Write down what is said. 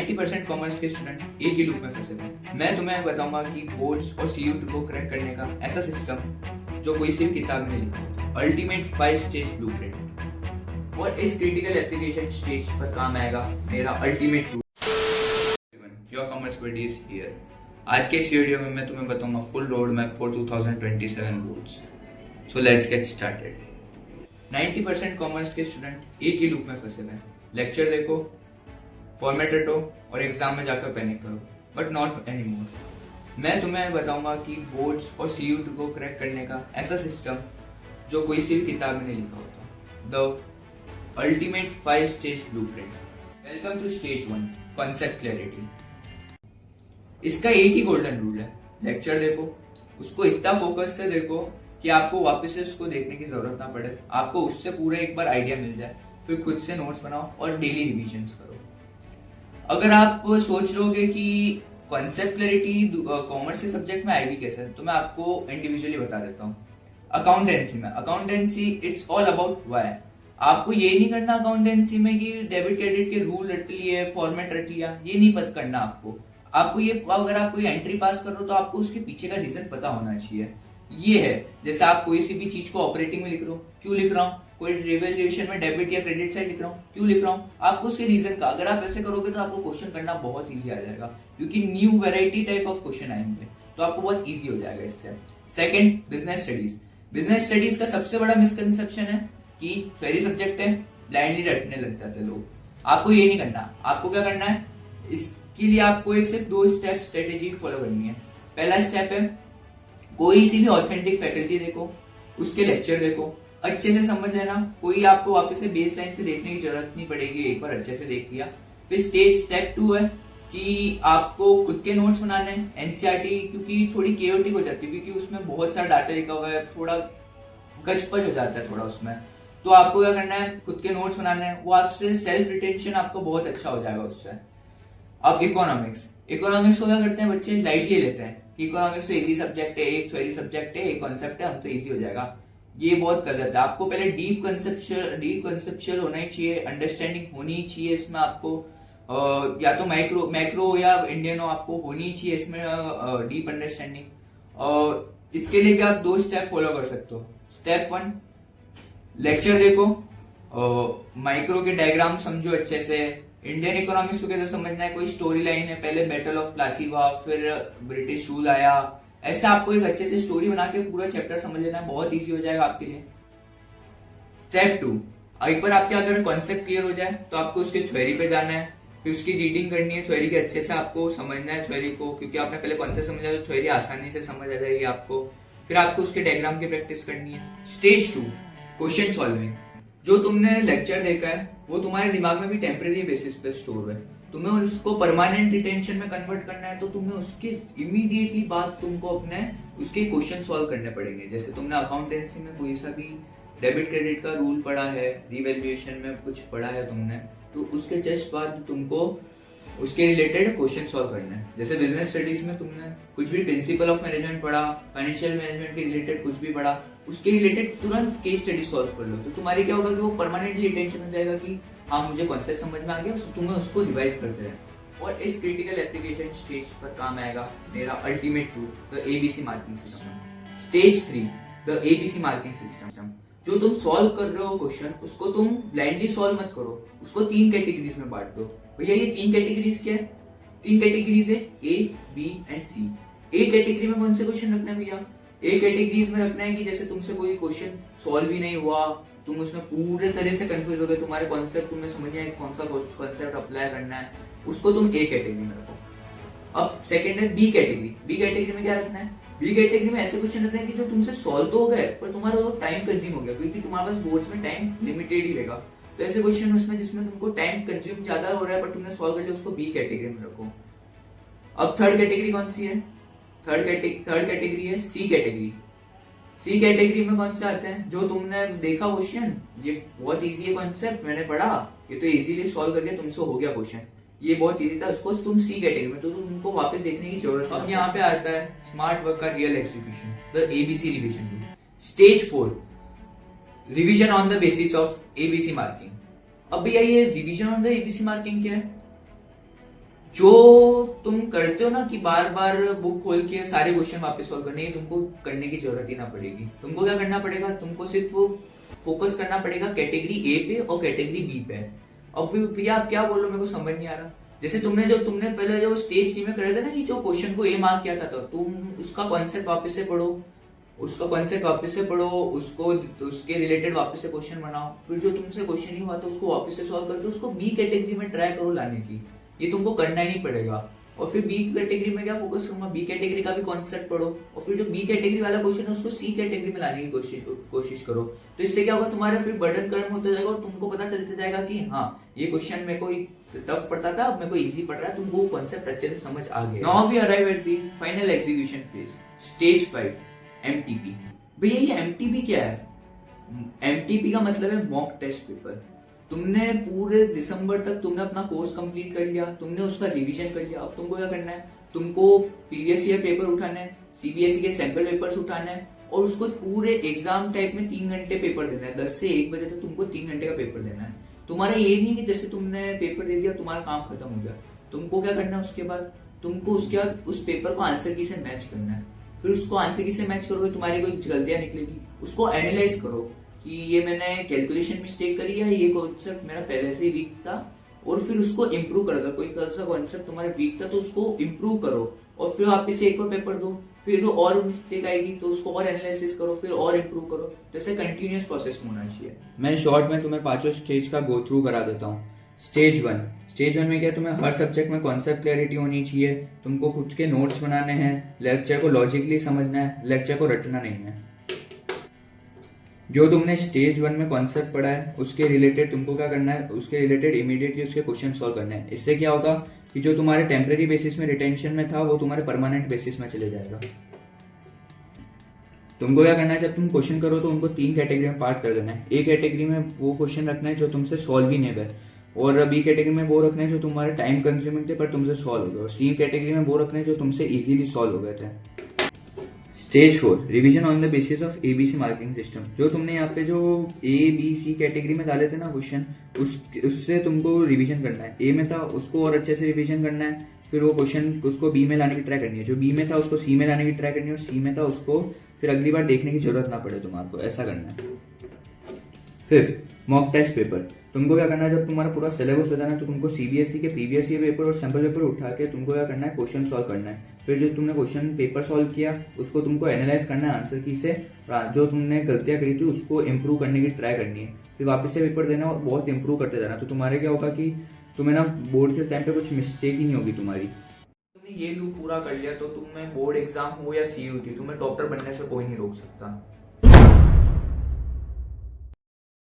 90% commerce के student एक ही loop में फंसे हुए हैं। मैं तुम्हें बताऊंगा कि बोर्ड्स और CU2 को क्रैक करने का ऐसा सिस्टम जो कोई सी भी किताब में लिखा हो, अल्टीमेट 5 स्टेज ब्लूप्रिंट। और इस क्रिटिकल एप्लीकेशन स्टेज पर काम आएगा मेरा ultimate tool. Your commerce body is here. आज के इस वीडियो में मैं तुम्हें बताऊंगा full road map for 2027 boards. So let's get started. 90% commerce के स्टूडेंट एक ही लूप में फंसे हुए हैं। लेक्चर देखो, फॉर्मेट रटो और एग्जाम में जाकर पैनिक करो, बट नॉट एनी मोर। मैं तुम्हें बताऊंगा कि बोर्ड्स और CU2 को क्रैक करने का ऐसा सिस्टम जो कोई सी भी किताब में नहीं लिखा होता, the ultimate 5 stage blueprint. Welcome to stage 1, concept clarity. इसका एक ही गोल्डन रूल है, लेक्चर देखो, उसको इतना फोकस से देखो कि आपको वापस से उसको देखने की जरूरत ना पड़े, आपको उससे पूरा एक बार आइडिया मिल जाए, फिर खुद से नोट्स बनाओ और डेली रिविजन्स करो। अगर आप सोच रहोगे कि कॉन्सेप्ट क्लैरिटी कॉमर्स के सब्जेक्ट में आएगी कैसे, तो मैं आपको इंडिविजुअली बता देता हूँ। Accountancy it's all about why. आपको ये नहीं करना अकाउंटेंसी में कि डेबिट क्रेडिट के रूल रट लिए, फॉर्मेट रट लिया, ये नहीं पता करना आपको ये, अगर आप कोई एंट्री पास कर रहे हो तो आपको उसके पीछे का रीजन पता होना चाहिए। ये है जैसे आप कोई सी भी चीज को ऑपरेटिंग में लिख रहे हो, क्यों लिख रहा हूँ, कोई रिवैल्यूएशन में डेबिट या क्रेडिट साइड लिख रहा हूँ, क्यों लिख रहा हूँ, आपको उसके रीजन का, अगर आप ऐसे करोगे तो आपको क्वेश्चन करना बहुत इजी आ जाएगा, क्योंकि new variety type of question आएंगे, तो आपको बहुत इजी हो जाएगा इससे। Second, business studies. Business studies का सबसे बड़ा मिसकंसेप्शन है कि थ्योरी सब्जेक्ट है, ब्लाइंडली रटने लग जाते हैं लोग। आपको ये नहीं करना। आपको क्या करना है, इसके लिए आपको एक सिर्फ 2 स्टेप स्ट्रेटेजी फॉलो करनी है। पहला स्टेप है, कोई सी भी ऑथेंटिक फैकल्टी देखो, उसके लेक्चर देखो, अच्छे से समझ लेना, कोई आपको वापस से बेस लाइन से देखने की जरूरत नहीं पड़ेगी, एक बार अच्छे से देख लिया। फिर स्टेप 2 है कि आपको खुद के नोट्स बनाने हैं। एनसीईआरटी क्योंकि थोड़ी केओटिक हो जाती है, क्योंकि उसमें बहुत सारा डाटा लिखा हुआ है, थोड़ा गचपच हो जाता है थोड़ा उसमें, तो आपको क्या करना है, खुद के नोट्स बनाने हैं, वो आपसे सेल्फ रिटेंशन आपको बहुत अच्छा हो जाएगा उससे। अब इकोनॉमिक्स को क्या करते हैं बच्चे, लाइटली लेते हैं कि इकोनॉमिक्स तो इजी सब्जेक्ट है, एक थ्योरी सब्जेक्ट है, एक कॉन्सेप्ट है, हम तो इजी हो जाएगा। ये बहुत गलत है। आपको पहले डीप कंसेप्चुअल होना ही चाहिए, अंडरस्टैंडिंग होनी चाहिए इसमें आपको, या तो मैक्रो या इंडियन आपको होनी चाहिए इसमें डीप अंडरस्टैंडिंग। इसके लिए भी आप 2 स्टेप फॉलो कर सकते हो। स्टेप 1, लेक्चर देखो, माइक्रो के डायग्राम समझो अच्छे से। इंडियन इकोनॉमिक्स को कैसे समझना है, कोई स्टोरी लाइन है, पहले बैटल ऑफ प्लासीवा, फिर ब्रिटिश रूल आया, ऐसा आपको एक अच्छे से स्टोरी बना के पूरा चैप्टर समझ लेना है, बहुत इजी हो जाएगा आपके लिए। स्टेप 2, एक बार आपके अगर कॉन्सेप्ट क्लियर हो जाए तो आपको उसके थ्योरी पे जाना है, फिर उसकी रीडिंग करनी है, थ्योरी के अच्छे से आपको समझना है थ्योरी को, क्योंकि आपने पहले कॉन्सेप्ट समझा तो थ्योरी आसानी से समझ आ जाएगी आपको। फिर आपको उसके डायग्राम की प्रैक्टिस करनी है। Stage 2, question solving. जो तुमने लेक्चर देखा है वो तुम्हारे दिमाग में भी टेम्परेरी बेसिस पे स्टोर है, तुम्हें उसको परमानेंट रिटेंशन में कन्वर्ट करना है, तो तुम्हें उसके इमीडिएटली बाद तुमको अपने उसके क्वेश्चन सॉल्व करने पड़ेंगे। जैसे तुमने अकाउंटेंसी में कोई सा भी डेबिट क्रेडिट का रूल पढ़ा है, रिवैल्यूएशन में कुछ पढ़ा है तुमने, तो उसके जस्ट बाद तुमको उसके रिलेटेड क्वेश्चन सॉल्व करना है। जैसे बिजनेस स्टडीज में तुमने कुछ भी प्रिंसिपल ऑफ मैनेजमेंट पढ़ा, फाइनेंशियल मैनेजमेंट के रिलेटेड कुछ भी पढ़ा, उसके रिलेटेड तुरंत केस स्टडी सॉल्व कर लो, तो तुम्हारी क्या होगा कि वो परमानेंटली रिटेंशन हो जाएगा कि हाँ मुझे कॉन्सेप्ट समझ में आ गया, तुम्हें उसको रिवाइज करते रहना। और इस क्रिटिकल एप्लीकेशन स्टेज पर काम आएगा मेरा ultimate tool, the ABC marking system. Stage 3, the ABC marking system. जो तुम सॉल्व कर रहे हो क्वेश्चन, उसको तुम ब्लाइंडली सॉल्व मत करो, उसको 3 कैटेगरीज में बांट दो। भैया ये 3 कैटेगरीज क्या है? 3 कैटेगरीज है, A, B and C। A category में कौन से क्वेश्चन रखना है भैया? A कैटेगरीज में रखना है कि जैसे तुमसे कोई क्वेश्चन सॉल्व ही नहीं हुआ, तुम उसमें पूरे तरह से कंफ्यूज हो गए, तुम्हारे कॉन्सेप्ट तुम्हें समझ नहीं आया कौन सा कॉन्सेप्ट अप्लाई करना है, उसको तुम A कैटेगरी में रखो। अब सेकंड है B कैटेगरी। B कैटेगरी में क्या रखना है? B कैटेगरी में ऐसे क्वेश्चन रखना है कि जो तुमसे सॉल्व तो हो गए पर तुम्हारा वो टाइम कंज्यूम हो गया, क्योंकि तुम्हारे पास बोर्ड्स में टाइम लिमिटेड ही रहेगा, तो ऐसे क्वेश्चन उसमें जिसमें तुमको टाइम कंज्यूम ज्यादा हो रहा है पर तुमने सॉल्व कर लिया, उसको B कैटेगरी में रखो। अब थर्ड कैटेगरी कौन सी है? थर्ड कैटेगरी है C कैटेगरी। C कैटेगरी में कौन से आते हैं? जो तुमने देखा क्वेश्चन, ये बहुत इजी है कॉन्सेप्ट, मैंने पढ़ा, ये तो इजीली सॉल्व करके तुमसे हो गया क्वेश्चन, ये बहुत इजी था, उसको तुम C कैटेगरी में, तो तुमको वापस देखने की जरूरत है। अब यहाँ पे आता है स्मार्ट वर्क का real execution, the ABC revision tool. Stage 4, revision on the basis of ABC marking. अब भैया ये revision on the ABC marking क्या है? जो तुम करते हो ना कि बार बार बुक खोल के सारे क्वेश्चन वापस सॉल्व करने, ये तुमको करने की जरूरत ही ना पड़ेगी। तुमको क्या करना पड़ेगा, तुमको सिर्फ फोकस करना पड़ेगा कैटेगरी ए पे और कैटेगरी बी पे। अब भैया आप क्या बोल रहे हो, मेरे को समझ नहीं आ रहा। जैसे तुमने पहले जो स्टेज सी में करे थे ना कि जो क्वेश्चन को ए मार्क किया था, तो तुम उसका कॉन्सेप्ट वापस से पढ़ो, उसको उसके रिलेटेड वापस से क्वेश्चन बनाओ, फिर जो तुमसे क्वेश्चन नहीं हुआ तो उसको वापस से सॉल्व करके उसको बी कैटेगरी में ट्राई करो लाने की। ये तुमको करना ही नहीं पड़ेगा। और फिर बी कैटेगरी में क्या फोकस करूंगा, बी कैटेगरी का भी कॉन्सेप्ट पढ़ो, और फिर जो बी कैटेगरी वाला क्वेश्चन है उसको सी कैटेगरी में लाने की कोशिश करो। तो इससे क्या होगा, तुम्हारा फिर बर्डन कम होता जाएगा और तुमको पता चलता जाएगा कि हाँ ये क्वेश्चन मेरे को टफ पड़ता था, अब मेरे को इजी पड़ रहा है, तुमको वो कॉन्सेप्ट अच्छे से समझ आ गया। Now we arrive at the final execution phase, stage 5 MTP. भैया ये एमटीपी क्या है? एमटीपी का मतलब है मॉक टेस्ट पेपर। तुमने पूरे दिसंबर तक तुमने अपना कोर्स कंप्लीट कर लिया, तुमने उसका रिवीजन कर लिया। अब तुमको क्या करना है, तुमको प्रीवियस ईयर पेपर उठाना है, सीबीएसई के सैंपल पेपर्स उठाना है और उसको पूरे एग्जाम टाइप में 3 घंटे पेपर देना है। 10 से 1 बजे तक तुमको 3 घंटे का पेपर देना है। तुम्हारा ये नहीं कि जैसे तुमने पेपर दे दिया तुम्हारा काम खत्म हो गया। तुमको क्या करना है उसके बाद, तुमको उसके बाद उस पेपर को आंसर की से मैच करना है। फिर उसको आंसर की से मैच करोगे, तुम्हारी कोई गलतियां निकलेगी, उसको एनालाइज करो कि ये मैंने कैलकुलेशन मिस्टेक करी है, ये कॉन्सेप्ट मेरा पहले से ही वीक था, और फिर उसको इम्प्रूव करो। अगर कोई सा कॉन्सेप्ट तुम्हारा वीक था तो उसको इम्प्रूव करो और फिर वापस से एक और पेपर दो। फिर जो और मिस्टेक आएगी तो उसको और एनालिसिस करो, फिर और इम्प्रूव करो। जैसे कंटिन्यूअस प्रोसेस होना चाहिए। मैं शॉर्ट में तुम्हें 5 स्टेज का गो थ्रू करा देता हूँ। स्टेज 1 में क्या, तुम्हें हर सब्जेक्ट में कॉन्सेप्ट क्लैरिटी होनी चाहिए, तुमको खुद के नोट्स बनाने हैं, लेक्चर को लॉजिकली समझना है, लेक्चर को रटना नहीं है। जो तुमने स्टेज 1 में कॉन्सेप्ट पढ़ा है उसके रिलेटेड तुमको क्या करना है, उसके रिलेटेड इमीडिएटली उसके क्वेश्चन सॉल्व करने हैं। इससे क्या होगा कि जो तुम्हारे टेम्परेरी बेसिस में रिटेंशन में था वो तुम्हारे परमानेंट बेसिस में चले जाएगा। तुमको क्या करना है, जब तुम क्वेश्चन करो तो उनको 3 कैटेगरी में पार्ट कर देना है। ए कैटेगरी में वो क्वेश्चन रखना है जो तुमसे सॉल्व ही नहीं है, और बी कैटेगरी में वो रखना है जो तुम्हारे टाइम कंज्यूमिंग थे पर तुमसे सॉल्व हो गए, और सी कैटेगरी में वो रखना है जो तुमसे इजीली सॉल्व हो गए थे। Stage 4 revision on the basis of ABC marking system. जो तुमने यहाँ पे जो ए बी सी कैटेगरी में डाले थे ना क्वेश्चन, उससे तुमको रिवीजन करना है। ए में था उसको और अच्छे से रिवीजन करना है, फिर वो क्वेश्चन उसको बी में लाने की ट्राई करनी है। जो बी में था उसको सी में लाने की ट्राई करनी है, और सी में था उसको फिर अगली बार देखने की जरूरत ना पड़े तुम्हारे, ऐसा करना है। 5th mock test paper. तुमको क्या करना है, जब तुम्हारा पूरा सिलेबस हो जाना है तो तुमको सीबीएसई के प्रीवियस ईयर पेपर और सैंपल पेपर उठा के तुमको क्या करना है, क्वेश्चन सॉल्व करना है। फिर जो तुमने क्वेश्चन पेपर सॉल्व किया उसको तुमको एनालाइज करना है आंसर की से, जो तुमने गलतियां करी थी उसको इम्प्रूव करने की ट्राई करनी है। फिर वापस से पेपर देना और बहुत इंप्रूव करते जाना। तो तुम्हारे क्या होगा कि तुम्हें ना बोर्ड के टाइम पे कुछ मिस्टेक ही नहीं होगी तुम्हारी। तुमने ये लूप पूरा कर लिया तो तुम्हें बोर्ड एग्जाम हो या सी होती, तुम्हें डॉक्टर बनने से कोई नहीं रोक सकता।